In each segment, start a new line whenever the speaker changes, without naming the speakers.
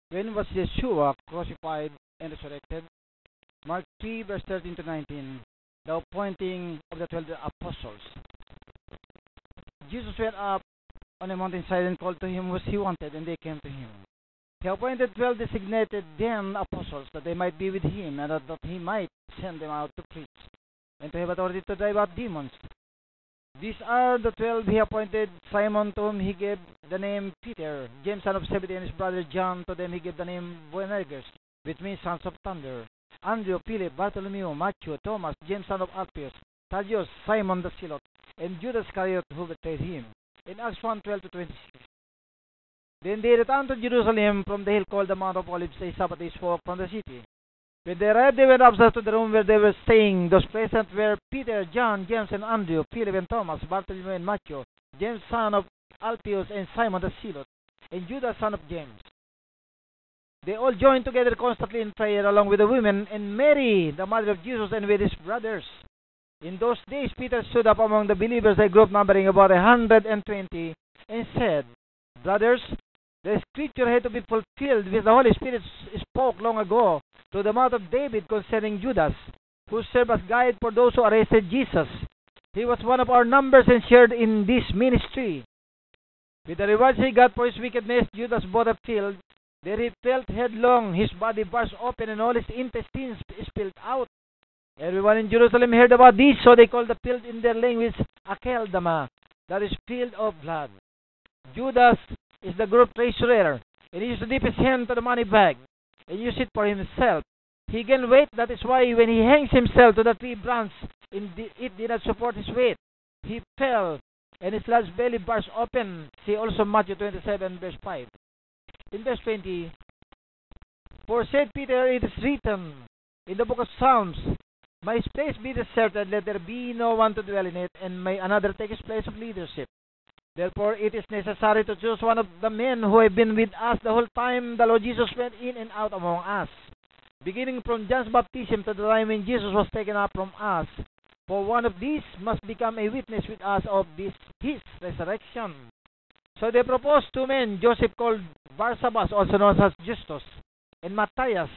When was Yeshua crucified and resurrected? Mark 3, verse 13 to 19. The appointing of the 12 apostles. Jesus went up on a mountainside and called to him what he wanted, and they came to him. He appointed 12 designated then apostles, that they might be with him, and that he might send them out to preach, and to have authority to drive out demons. These are the 12 he appointed: Simon, to whom he gave the name Peter; James, son of Zebedee, and his brother John, to them he gave the name Boanerges, which means sons of thunder; Andrew, Philip, Bartholomew, Matthew, Thomas, James, son of Alphaeus, Thaddeus, Simon the Zealot, and Judas Iscariot, who betrayed him. In Acts 1:12 to 26. Then they returned to Jerusalem from the hill called the Mount of Olives, a Sabbath day's walk from the city. When they arrived, they went upstairs to the room where they were staying. Those present were Peter, John, James, and Andrew, Philip and Thomas, Bartholomew and Matthew, James, son of Alphaeus, and Simon the Zealot, and Judas, son of James. They all joined together constantly in prayer, along with the women, and Mary, the mother of Jesus, and with his brothers. In those days, Peter stood up among the believers, a group numbering about 120, and said, "Brothers, the scripture had to be fulfilled, which the Holy Spirit spoke long ago to the mouth of David concerning Judas, who served as guide for those who arrested Jesus. He was one of our numbers and shared in this ministry. With the rewards he got for his wickedness, Judas bought a field. There he fell headlong, his body burst open, and all his intestines spilled out. Everyone in Jerusalem heard about this, so they called the field in their language Akeldama, that is, field of blood. Judas is the group treasurer, and he used to dip his hand to the money bag and use it for himself. He gained weight, that is why when he hangs himself to the tree branch, it did not support his weight. He fell, and his large belly burst open. See also Matthew 27, verse 5. In verse 20, "For said Peter, it is written in the book of Psalms, My place be deserted, let there be no one to dwell in it, and may another take his place of leadership. Therefore it is necessary to choose one of the men who have been with us the whole time the Lord Jesus went in and out among us, beginning from John's baptism to the time when Jesus was taken up from us. For one of these must become a witness with us of his resurrection." So they proposed 2 men, Joseph called Barsabas, also known as Justus, and Matthias.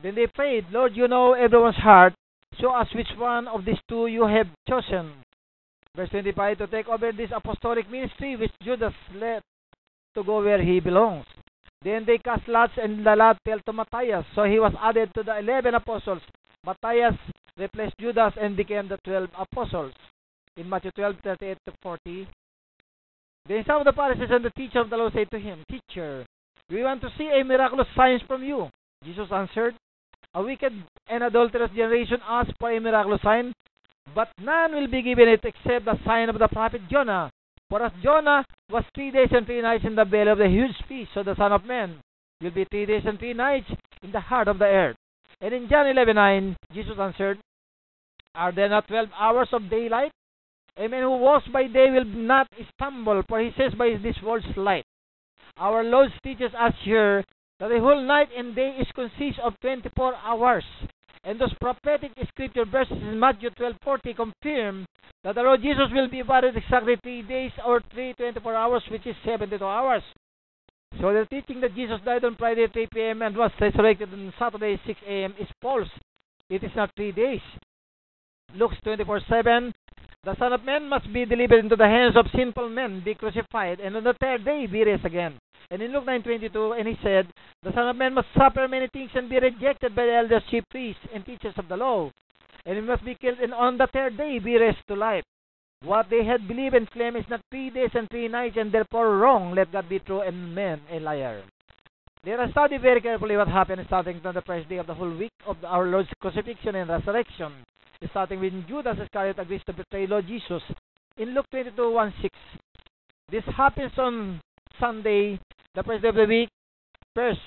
Then they prayed, "Lord, you know everyone's heart. Show us which one of these 2 you have chosen." Verse 25, to take over this apostolic ministry, which Judas left to go where he belongs. Then they cast lots, and the lot fell to Matthias. So he was added to the 11 apostles. Matthias replaced Judas and became the 12 apostles. In Matthew 12:38 to 40. Then some of the Pharisees and the teacher of the law said to him, "Teacher, we want to see a miraculous sign from you." Jesus answered, "A wicked and adulterous generation asks for a miraculous sign, but none will be given it except the sign of the prophet Jonah. For as Jonah was 3 days and 3 nights in the belly of the huge fish, so the Son of Man will be 3 days and 3 nights in the heart of the earth." And in John 11:9, Jesus answered, "Are there not 12 hours of daylight? A man who walks by day will not stumble, for he says by this world's light." Our Lord teaches us here that the whole night and day is consists of 24 hours. And those prophetic scripture verses in Matthew 12:40 confirm that the Lord Jesus will be buried exactly 3 days or 24 hours, which is 72 hours. So the teaching that Jesus died on Friday at 3 p.m. and was resurrected on Saturday 6 a.m. is false. It is not 3 days. Luke 24:7, "The Son of Man must be delivered into the hands of sinful men, be crucified, and on the 3rd day be raised again." And in Luke 9:22, and he said, "The Son of Man must suffer many things and be rejected by the elders, chief priests, and teachers of the law, and he must be killed, and on the 3rd day be raised to life." What they had believed and claimed is not 3 days and 3 nights, and therefore wrong. Let God be true and man a liar. Let us study very carefully what happened starting from the first day of the whole week of our Lord's crucifixion and resurrection, starting when Judas Iscariot agrees to betray Lord Jesus. In Luke 22:1-6, this happens on Sunday, the first day of the week. First,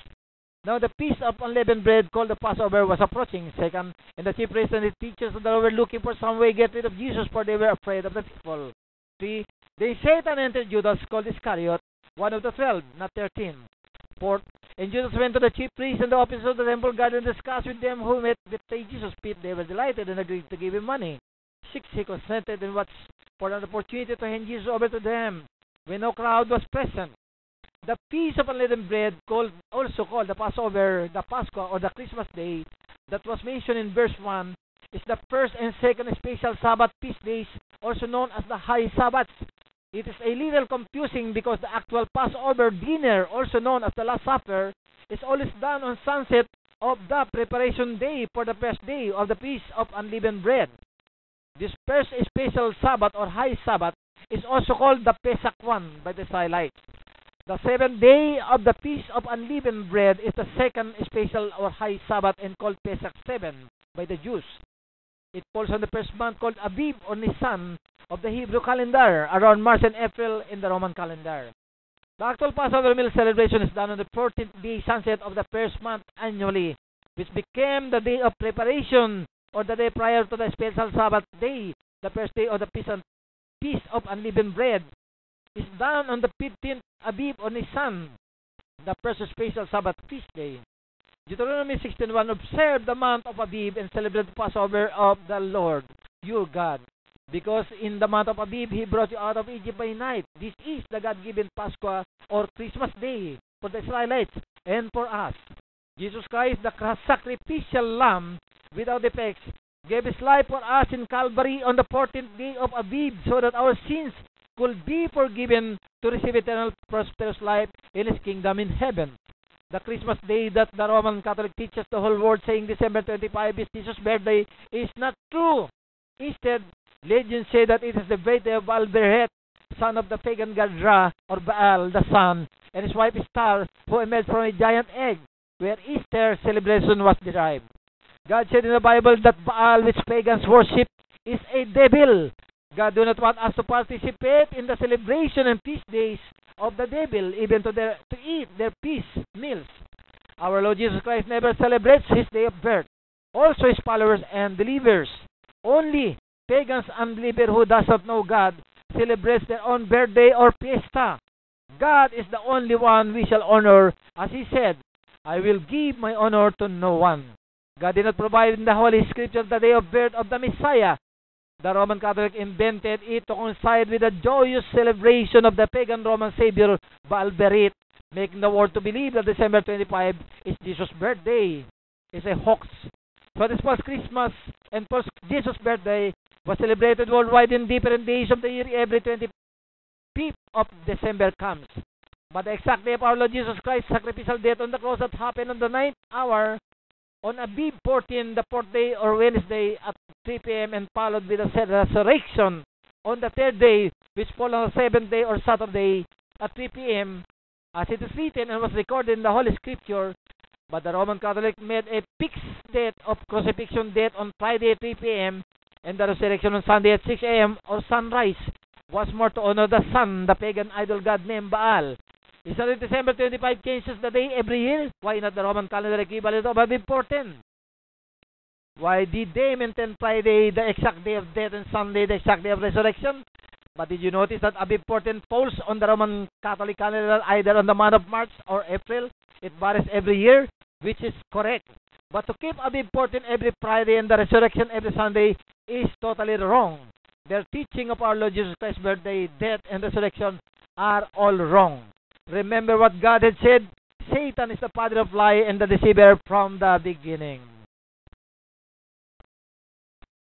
now the feast of unleavened bread, called the Passover, was approaching. Second, and the chief priests and the teachers of the law were looking for some way to get rid of Jesus, for they were afraid of the people. 3, then Satan entered Judas, called Iscariot, one of the 12, not 13. 4, and Judas went to the chief priests and the officers of the temple guard and discussed with them who might betray Jesus. They were delighted and agreed to give him money. 6, he consented and watched for an opportunity to hand Jesus over to them when no crowd was present.
The Feast of Unleavened Bread, also called the Passover, the Pascha, or the Christmas Day, that was mentioned in verse 1, is the first and second special Sabbath feast days, also known as the High Sabbaths. It is a little confusing because the actual Passover dinner, also known as the Last Supper, is always done on sunset of the preparation day for the first day of the Feast of Unleavened Bread. This first special Sabbath or High Sabbath is also called the Pesach one by the Israelites. The seventh day of the Feast of Unleavened Bread is the second special or High Sabbath and called Pesach 7 by the Jews. It falls on the first month called Aviv or Nisan of the Hebrew calendar, around March and April in the Roman calendar. The actual Passover meal celebration is done on the 14th day sunset of the first month annually, which became the day of preparation or the day prior to the special Sabbath day. The first day of the Feast of Unleavened Bread is done on the 15th Aviv or Nisan, the first special Sabbath feast day. Deuteronomy 16:1, observe the month of Aviv and celebrate the Passover of the Lord your God, because in the month of Aviv He brought you out of Egypt by night. This is the God-given Pascha or Christmas Day for the Israelites and for us. Jesus Christ, the sacrificial lamb without defects, gave His life for us in Calvary on the 14th day of Aviv so that our sins could be forgiven to receive eternal prosperous life in His kingdom in heaven. The Christmas Day that the Roman Catholic teaches the whole world, saying December 25 is Jesus' birthday, is not true. Instead, legends say that it is the birthday of Baal-bereth, son of the pagan god Ra, or Baal, the sun, and his wife Star, who emerged from a giant egg, where Easter celebration was derived. God said in the Bible that Baal, which pagans worship, is a devil. God do not want us to participate in the celebration and feast days of the devil, even to eat their feast meals. Our Lord Jesus Christ never celebrates His day of birth. Also His followers and believers. Only pagans and believers who does not know God celebrates their own birthday or fiesta. God is the only one we shall honor, as He said, I will give my honor to no one. God did not provide in the Holy Scripture the day of birth of the Messiah. The Roman Catholic invented it to coincide with the joyous celebration of the pagan Roman Savior Baal-bereth, making the world to believe that December 25 is Jesus' birthday. It's a hoax. So this past Christmas and post Jesus' birthday was celebrated worldwide in different days of the year. Every 25th of December comes. But the exact day of our Lord Jesus Christ's sacrificial death on the cross that happened on the 9th hour on Aviv 14, the 4th day or Wednesday at 3 p.m. and followed with the resurrection on the 3rd day, which fall on the 7th day or Saturday at 3 p.m. as it is written and was recorded in the Holy Scripture. But the Roman Catholic made a fixed date of crucifixion date on Friday at 3 p.m. and the resurrection on Sunday at 6 a.m. or sunrise was more to honor the sun, the pagan idol god named Baal. Is that December 25 changes the day every year? Why not the Roman calendar equivalent of Aviv 14? Why did they maintain Friday the exact day of death and Sunday the exact day of resurrection? But did you notice that Aviv 14 falls on the Roman Catholic calendar either on the month of March or April? It varies every year, which is correct. But to keep Aviv 14 every Friday and the resurrection every Sunday is totally wrong. Their teaching of our Lord Jesus Christ's birthday, death, and resurrection are all wrong. Remember what God had said, Satan is the father of lie and the deceiver from the beginning.